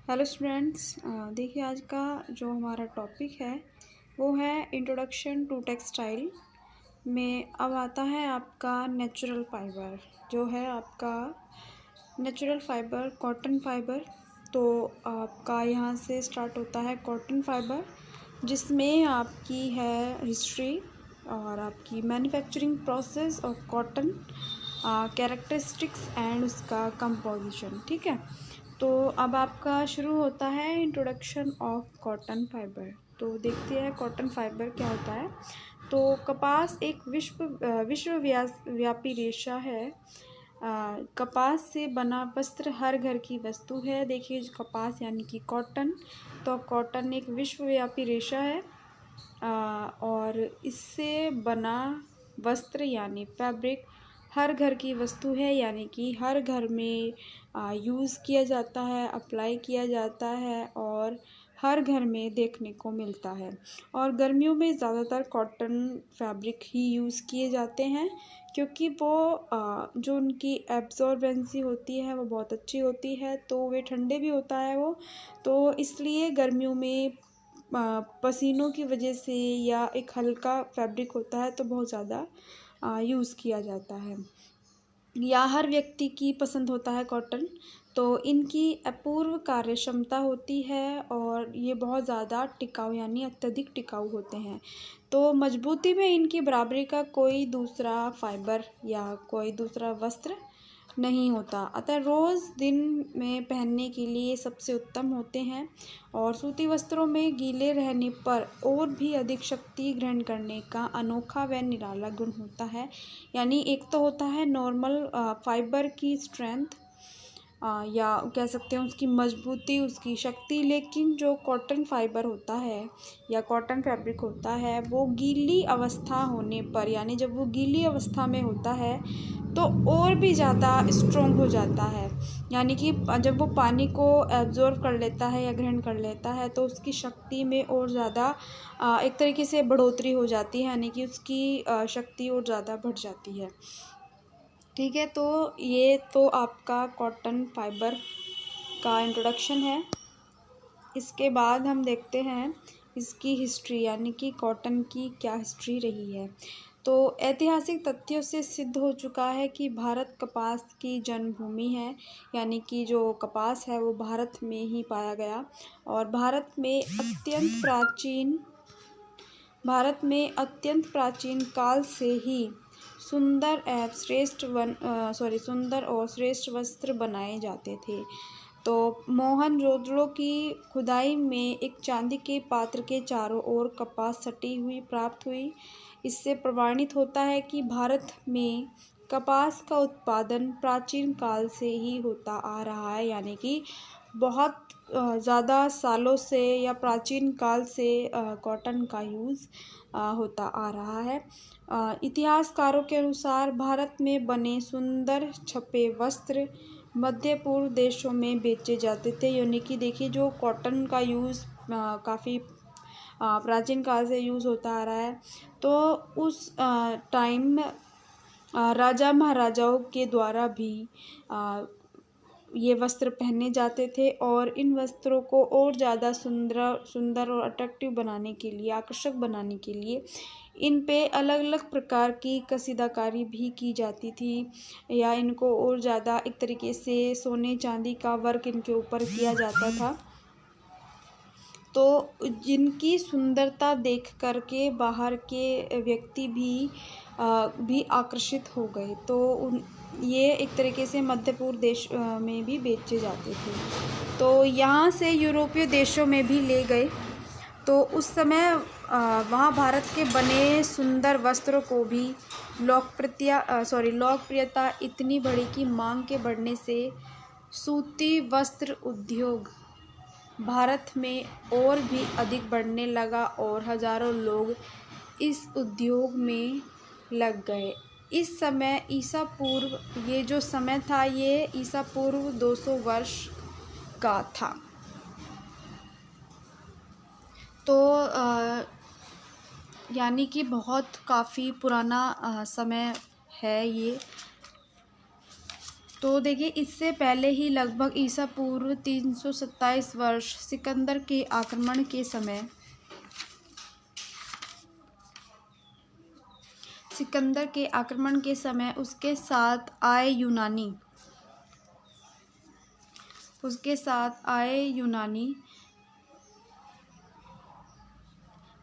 Hello students, देखिए आज का जो हमारा टॉपिक है वो है इंट्रोडक्शन टू टेक्सटाइल। में अब आता है आपका नेचुरल फाइबर, जो है आपका नेचुरल फाइबर कॉटन फाइबर। तो आपका यहाँ से स्टार्ट होता है कॉटन फाइबर, जिसमें आपकी है हिस्ट्री और आपकी manufacturing process of cotton, characteristics and उसका कंपोजिशन। ठीक है, तो अब आपका शुरू होता है इंट्रोडक्शन ऑफ कॉटन फाइबर। तो देखते हैं कॉटन फाइबर क्या होता है। तो कपास एक विश्वव्यापी रेशा है। कपास से बना वस्त्र हर घर की वस्तु है। देखिए कपास यानी कि कॉटन, तो कॉटन एक विश्वव्यापी रेशा है और इससे बना वस्त्र यानी फैब्रिक हर घर की वस्तु है, यानी कि हर घर में यूज़ किया जाता है, अप्लाई किया जाता है और हर घर में देखने को मिलता है। और गर्मियों में ज़्यादातर कॉटन फैब्रिक ही यूज़ किए जाते हैं, क्योंकि वो जो उनकी एब्जॉर्बेंसी होती है वो बहुत अच्छी होती है, तो वे ठंडे भी होता है वो, तो इसलिए गर्मियों में पसीनों की वजह से या एक हल्का फैब्रिक होता है तो बहुत ज़्यादा यूज़ किया जाता है, या हर व्यक्ति की पसंद होता है कॉटन। तो इनकी अपूर्व कार्य क्षमता होती है और ये बहुत ज़्यादा टिकाऊ यानी अत्यधिक टिकाऊ होते हैं। तो मजबूती में इनकी बराबरी का कोई दूसरा फाइबर या कोई दूसरा वस्त्र नहीं होता, अतः रोज़ दिन में पहनने के लिए सबसे उत्तम होते हैं। और सूती वस्त्रों में गीले रहने पर और भी अधिक शक्ति ग्रहण करने का अनोखा व निराला गुण होता है। यानी एक तो होता है नॉर्मल फाइबर की स्ट्रेंथ, या कह सकते हैं उसकी मजबूती, उसकी शक्ति, लेकिन जो कॉटन फाइबर होता है या कॉटन फैब्रिक होता है वो गीली अवस्था होने पर, यानी जब वो गीली अवस्था में होता है तो और भी ज़्यादा स्ट्रॉन्ग हो जाता है। यानी कि जब वो पानी को एब्जॉर्व कर लेता है या ग्रहण कर लेता है तो उसकी शक्ति में और ज़्यादा एक तरीके से बढ़ोतरी हो जाती है, यानी कि उसकी शक्ति और ज़्यादा बढ़ जाती है। ठीक है, तो ये तो आपका कॉटन फाइबर का इंट्रोडक्शन है। इसके बाद हम देखते हैं इसकी हिस्ट्री, यानी कि कॉटन की क्या हिस्ट्री रही है। तो ऐतिहासिक तथ्यों से सिद्ध हो चुका है कि भारत कपास की जन्मभूमि है, यानी कि जो कपास है वो भारत में ही पाया गया और भारत में अत्यंत प्राचीन काल से ही सुंदर और श्रेष्ठ वस्त्र बनाए जाते थे। तो मोहनजोदड़ो की खुदाई में एक चांदी के पात्र के चारों ओर कपास सटी हुई प्राप्त हुई। इससे प्रमाणित होता है कि भारत में कपास का उत्पादन प्राचीन काल से ही होता आ रहा है, यानी कि बहुत ज़्यादा सालों से या प्राचीन काल से कॉटन का यूज़ होता आ रहा है। इतिहासकारों के अनुसार भारत में बने सुंदर छपे वस्त्र मध्य पूर्व देशों में बेचे जाते थे। यानी कि देखिए जो कॉटन का यूज़ काफ़ी प्राचीन काल से यूज़ होता आ रहा है, तो उस टाइम राजा महाराजाओं के द्वारा भी ये वस्त्र पहने जाते थे और इन वस्त्रों को और ज़्यादा सुंदर और अट्रैक्टिव बनाने के लिए, आकर्षक बनाने के लिए इन पे अलग अलग प्रकार की कसीदाकारी भी की जाती थी, या इनको और ज़्यादा एक तरीके से सोने चांदी का वर्क इनके ऊपर किया जाता था। तो जिनकी सुंदरता देख करके बाहर के व्यक्ति भी आकर्षित हो गए, तो ये एक तरीके से मध्य पूर्व देश में भी बेचे जाते थे, तो यहाँ से यूरोपीय देशों में भी ले गए। तो उस समय वहाँ भारत के बने सुंदर वस्त्रों को भी लोकप्रियता इतनी बढ़ी कि मांग के बढ़ने से सूती वस्त्र उद्योग भारत में और भी अधिक बढ़ने लगा और हजारों लोग इस उद्योग में लग गए। इस समय ईसा पूर्व, ये जो समय था ये ईसा पूर्व 200 वर्ष का था। तो यानी कि बहुत काफ़ी पुराना समय है ये। तो देखिए, इससे पहले ही लगभग ईसा पूर्व 327 वर्ष सिकंदर के आक्रमण के समय उसके साथ आए यूनानी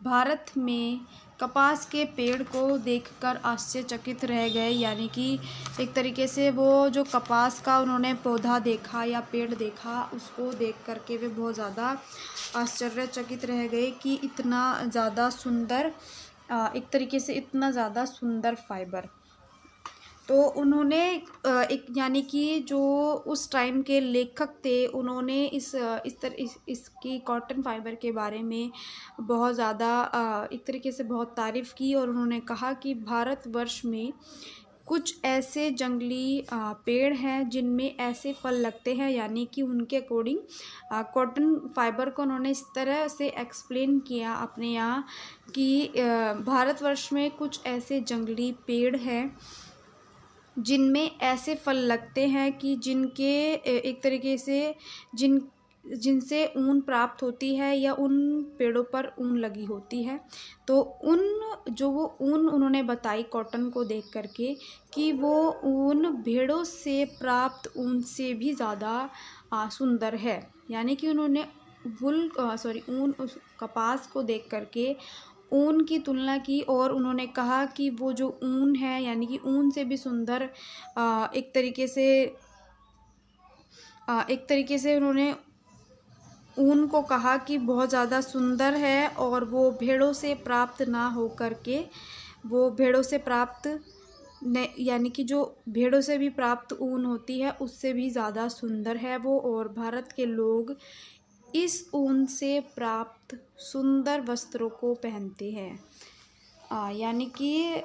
भारत में कपास के पेड़ को देखकर आश्चर्यचकित रह गए। यानी कि एक तरीके से वो जो कपास का उन्होंने पौधा देखा या पेड़ देखा, उसको देख करके वे बहुत ज़्यादा आश्चर्यचकित रह गए कि इतना ज़्यादा सुंदर, एक तरीके से इतना ज़्यादा सुंदर फाइबर। तो उन्होंने यानी कि जो उस टाइम के लेखक थे, उन्होंने इसकी कॉटन फाइबर के बारे में बहुत ज़्यादा एक तरीके से बहुत तारीफ़ की, और उन्होंने कहा कि भारतवर्ष में कुछ ऐसे जंगली पेड़ हैं जिनमें ऐसे फल लगते हैं। यानी कि उनके अकॉर्डिंग कॉटन फाइबर को उन्होंने इस तरह से एक्सप्लेन किया अपने यहाँ कि भारतवर्ष में कुछ ऐसे जंगली पेड़ हैं जिनमें ऐसे फल लगते हैं कि जिनके एक तरीके से जिनसे ऊन प्राप्त होती है या उन पेड़ों पर ऊन लगी होती है। तो वो ऊन उन्होंने बताई कॉटन को देख करके कि वो ऊन भेड़ों से प्राप्त ऊन से भी ज़्यादा सुंदर है। यानी कि उन्होंने ऊन उस कपास को देख करके ऊन की तुलना की, और उन्होंने कहा कि वो जो ऊन है, यानी कि ऊन से भी सुंदर एक तरीके से उन्होंने ऊन को कहा कि बहुत ज़्यादा सुंदर है, और वो भेड़ों से प्राप्त ना हो करके वो भेड़ों से प्राप्त यानी कि जो भेड़ों से भी प्राप्त ऊन होती है उससे भी ज़्यादा सुंदर है वो, और भारत के लोग इस ऊन से प्राप्त सुंदर वस्त्रों को पहनते हैं। यानी कि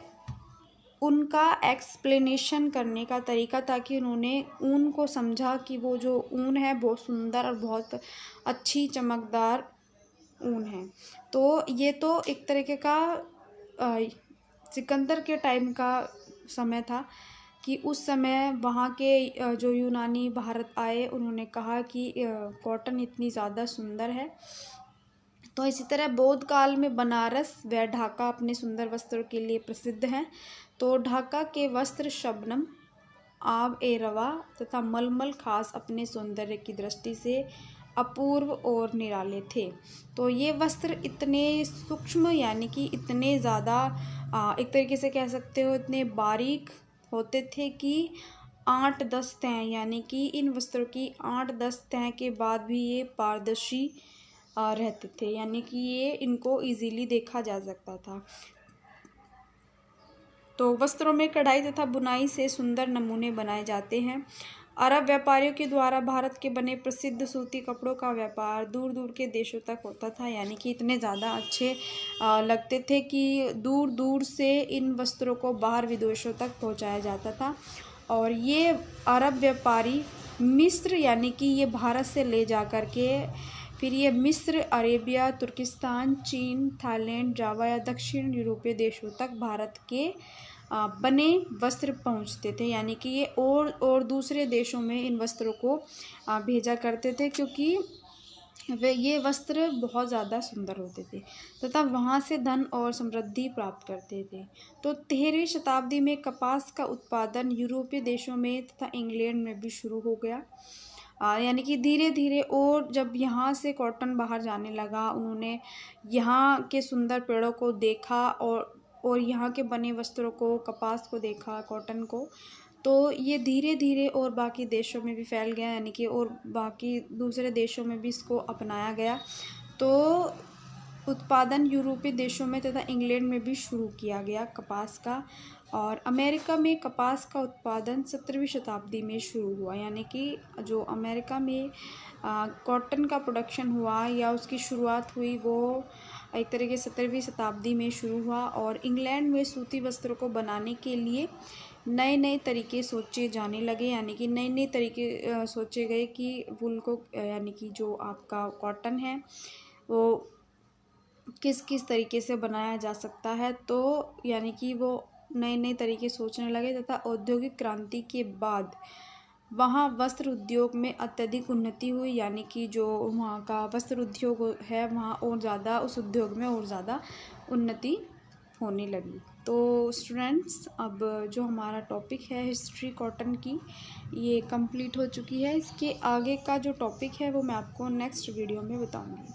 उनका एक्सप्लेनेशन करने का तरीका था कि उन्होंने ऊन को समझा कि वो जो ऊन है बहुत सुंदर और बहुत अच्छी चमकदार ऊन है। तो ये तो एक तरीके का सिकंदर के टाइम का समय था कि उस समय वहाँ के जो यूनानी भारत आए, उन्होंने कहा कि कॉटन इतनी ज़्यादा सुंदर है। तो इसी तरह बौद्ध काल में बनारस व ढाका अपने सुंदर वस्त्रों के लिए प्रसिद्ध हैं। तो ढाका के वस्त्र शबनम, आब ए रवा तथा मलमल खास अपने सौंदर्य की दृष्टि से अपूर्व और निराले थे। तो ये वस्त्र इतने सूक्ष्म, यानी कि इतने ज़्यादा एक तरीके से कह सकते हो इतने बारीक होते थे कि 8-10 तह, यानी कि इन वस्त्रों की 8-10 तह के बाद भी ये पारदर्शी रहते थे। यानी कि ये इनको इजीली देखा जा सकता था। तो वस्त्रों में कढ़ाई तथा बुनाई से सुंदर नमूने बनाए जाते हैं। अरब व्यापारियों के द्वारा भारत के बने प्रसिद्ध सूती कपड़ों का व्यापार दूर दूर के देशों तक होता था। यानी कि इतने ज़्यादा अच्छे लगते थे कि दूर दूर से इन वस्त्रों को बाहर विदेशों तक पहुंचाया जाता था। और ये अरब व्यापारी मिस्र, यानी कि ये भारत से ले जा कर के फिर ये मिस्र, अरेबिया, तुर्किस्तान, चीन, थाईलैंड, जावा या दक्षिण यूरोपीय देशों तक भारत के बने वस्त्र पहुंचते थे। यानी कि ये और दूसरे देशों में इन वस्त्रों को भेजा करते थे, क्योंकि वे ये वस्त्र बहुत ज़्यादा सुंदर होते थे तथा वहाँ से धन और समृद्धि प्राप्त करते थे। तो 13वीं शताब्दी में कपास का उत्पादन यूरोपीय देशों में तथा इंग्लैंड में भी शुरू हो गया। यानी कि धीरे धीरे, और जब यहाँ से कॉटन बाहर जाने लगा, उन्होंने यहाँ के सुंदर पेड़ों को देखा और यहाँ के बने वस्त्रों को, कपास को देखा, कॉटन को, तो ये धीरे धीरे और बाकी देशों में भी फैल गया। यानी कि और बाकी दूसरे देशों में भी इसको अपनाया गया। तो उत्पादन यूरोपीय देशों में तथा इंग्लैंड में भी शुरू किया गया कपास का। और अमेरिका में कपास का उत्पादन 17वीं शताब्दी में शुरू हुआ। यानी कि जो अमेरिका में कॉटन का प्रोडक्शन हुआ या उसकी शुरुआत हुई, वो एक तरीके से 17वीं शताब्दी में शुरू हुआ। और इंग्लैंड में सूती वस्त्रों को बनाने के लिए नए नए तरीके सोचे जाने लगे। यानी कि नए नए तरीके सोचे गए कि वूल को, यानी कि जो आपका कॉटन है वो किस किस तरीके से बनाया जा सकता है। तो यानी कि वो नए नए तरीके सोचने लगे तथा औद्योगिक क्रांति के बाद वहाँ वस्त्र उद्योग में अत्यधिक उन्नति हुई, यानी कि जो वहाँ का वस्त्र उद्योग है वहाँ और ज़्यादा, उस उद्योग में और ज़्यादा उन्नति होने लगी। तो स्टूडेंट्स, अब जो हमारा टॉपिक है हिस्ट्री कॉटन की, ये कंप्लीट हो चुकी है। इसके आगे का जो टॉपिक है वो मैं आपको नेक्स्ट वीडियो में बताऊंगी।